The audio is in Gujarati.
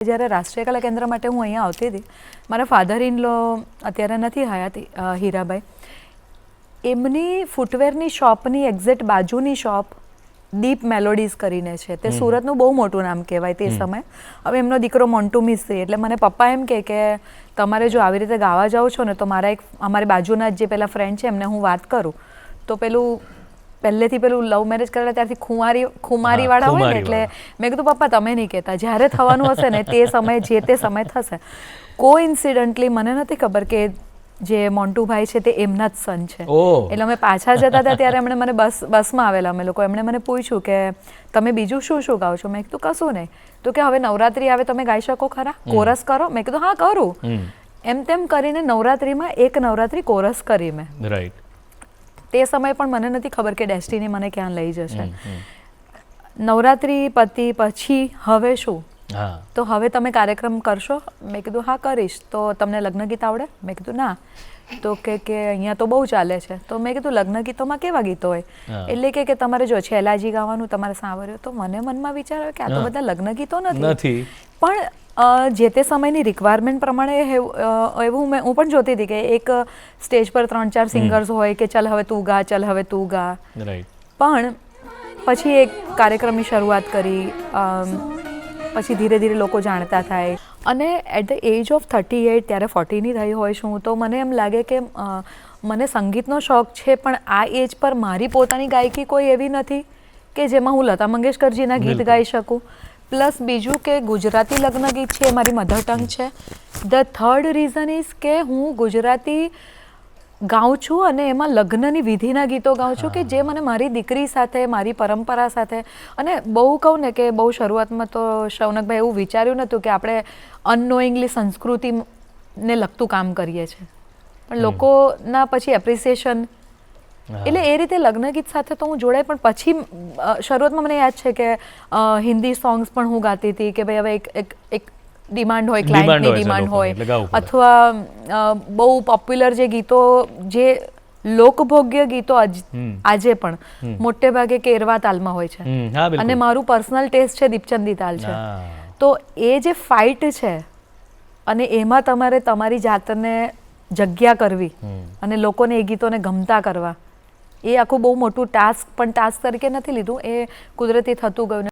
જ્યારે રાષ્ટ્રીય કલા કેન્દ્ર માટે હું અહીંયા આવતી હતી, મારા ફાધર ઇન લો અત્યારે નથી હયાત, હીરાભાઈ, એમની ફૂટવેરની શોપની એક્ઝેક્ટ બાજુની શોપ ડીપ મેલોડીઝ કરીને છે. તે સુરતનું બહુ મોટું નામ કહેવાય તે સમયે. હવે એમનો દીકરો મોન્ટુ મિસ્ત્રી, એટલે મને પપ્પા એમ કે તમારે જો આવી રીતે ગાવા જાઓ છો ને તો અમારી બાજુના જે પેલા ફ્રેન્ડ છે એમને હું વાત કરું તો પહેલેથી પેલું લવ મેરેજ કરેલા ત્યારથી ખુમારીવાળા હોય ને, એટલે મેં કીધું પપ્પા તમે નહીં કહેતા, જ્યારે થવાનું હશે ને તે સમયે જે તે સમય થશે. કોઇન્સિડન્ટલી મને નથી ખબર કે જે મોન્ટુભાઈ છે તે એમના જ સન છે. એટલે અમે પાછા જતા હતા ત્યારે એમણે મને બસમાં આવેલા અમે લોકો, એમણે મને પૂછ્યું કે તમે બીજું શું શું ગાઓ છો? મેં કીધું કશું નહીં. તો કે હવે નવરાત્રી આવે તમે ગાઈ શકો ખરા, કોરસ કરો? મેં કીધું હા કરું. એમ તેમ કરીને નવરાત્રીમાં એક નવરાત્રી કોરસ કરી મેં. રાઈટ. તે સમયે પણ મને નથી ખબર કે ડેસ્ટિની મને ક્યાં લઈ જશે. નવરાત્રી પતિ પછી હવે શું? તો હવે તમે કાર્યક્રમ કરશો? મેં કીધું હા કરીશ. તો તમને લગ્ન ગીત આવડે? મેં કીધું ના. તો કે અહીંયા તો બહુ ચાલે છે. તો મેં કીધું લગ્ન ગીતોમાં કેવા ગીતો હોય? એટલે કે તમારે જો છેલાજી ગાવાનું, તમારે સાંભળ્યું. તો મને મનમાં વિચાર આવ્યો કે આ તો બધા લગ્ન ગીતો નથી, પણ જે તે સમયની રિક્વાયરમેન્ટ પ્રમાણે એવું હું પણ જોતી હતી કે એક સ્ટેજ પર 3-4 સિંગર્સ હોય કે ચાલ હવે તું ગા, ચાલ હવે તું ગા. પણ પછી એક કાર્યક્રમની શરૂઆત કરી, પછી ધીરે ધીરે લોકો જાણતા થાય, અને એટ ધ એજ ઓફ 38 ત્યારે 40ની થઈ હોય શું, તો મને એમ લાગે કે મને સંગીતનો શોખ છે, પણ આ એજ પર મારી પોતાની ગાયકી કોઈ એવી નથી કે જેમાં હું લતા મંગેશકરજીના ગીત ગાઈ શકું. પ્લસ બીજું કે ગુજરાતી લગ્ન ગીત છે એ મારી મધર ટંગ છે. ધ થર્ડ રીઝન ઇઝ કે હું ગુજરાતી ગાઉં છું અને એમાં લગ્નની વિધિના ગીતો ગાઉં છું કે જે મને મારી દીકરી સાથે, મારી પરંપરા સાથે, અને બહુ કહું ને કે બહુ શરૂઆતમાં તો શૌનકભાઈ એવું વિચાર્યું નહોતું કે આપણે અનનોઈંગલી સંસ્કૃતિને લગતું કામ કરીએ છીએ, પણ લોકોના પછી એપ્રિસિએશન, એટલે એ રીતે લગ્ન ગીત સાથે તો હું જોડાય. પણ પછી શરૂઆતમાં મને યાદ છે કે હિન્દી સોંગ્સ પણ હું ગાતી હતી કે ભાઈ હવે એક ડિમાન્ડ હોય, ક્લાયન્ટની ડિમાન્ડ હોય, અથવા બહુ પોપ્યુલર જે ગીતો, જે લોકભોગ્ય ગીતો આજે પણ મોટે ભાગે કેરવા તાલમાં હોય છે, અને મારું પર્સનલ ટેસ્ટ છે દીપચંદી તાલ છે. તો એ જે ફાઇટ છે અને એમાં તમારે તમારી જાતને જગ્યા કરવી અને લોકોને એ ગીતોને ગમતા કરવા, એ આખું બહુ મોટું ટાસ્ક, પણ ટાસ્ક તરીકે નથી લીધું, એ કુદરતી થતું ગયું.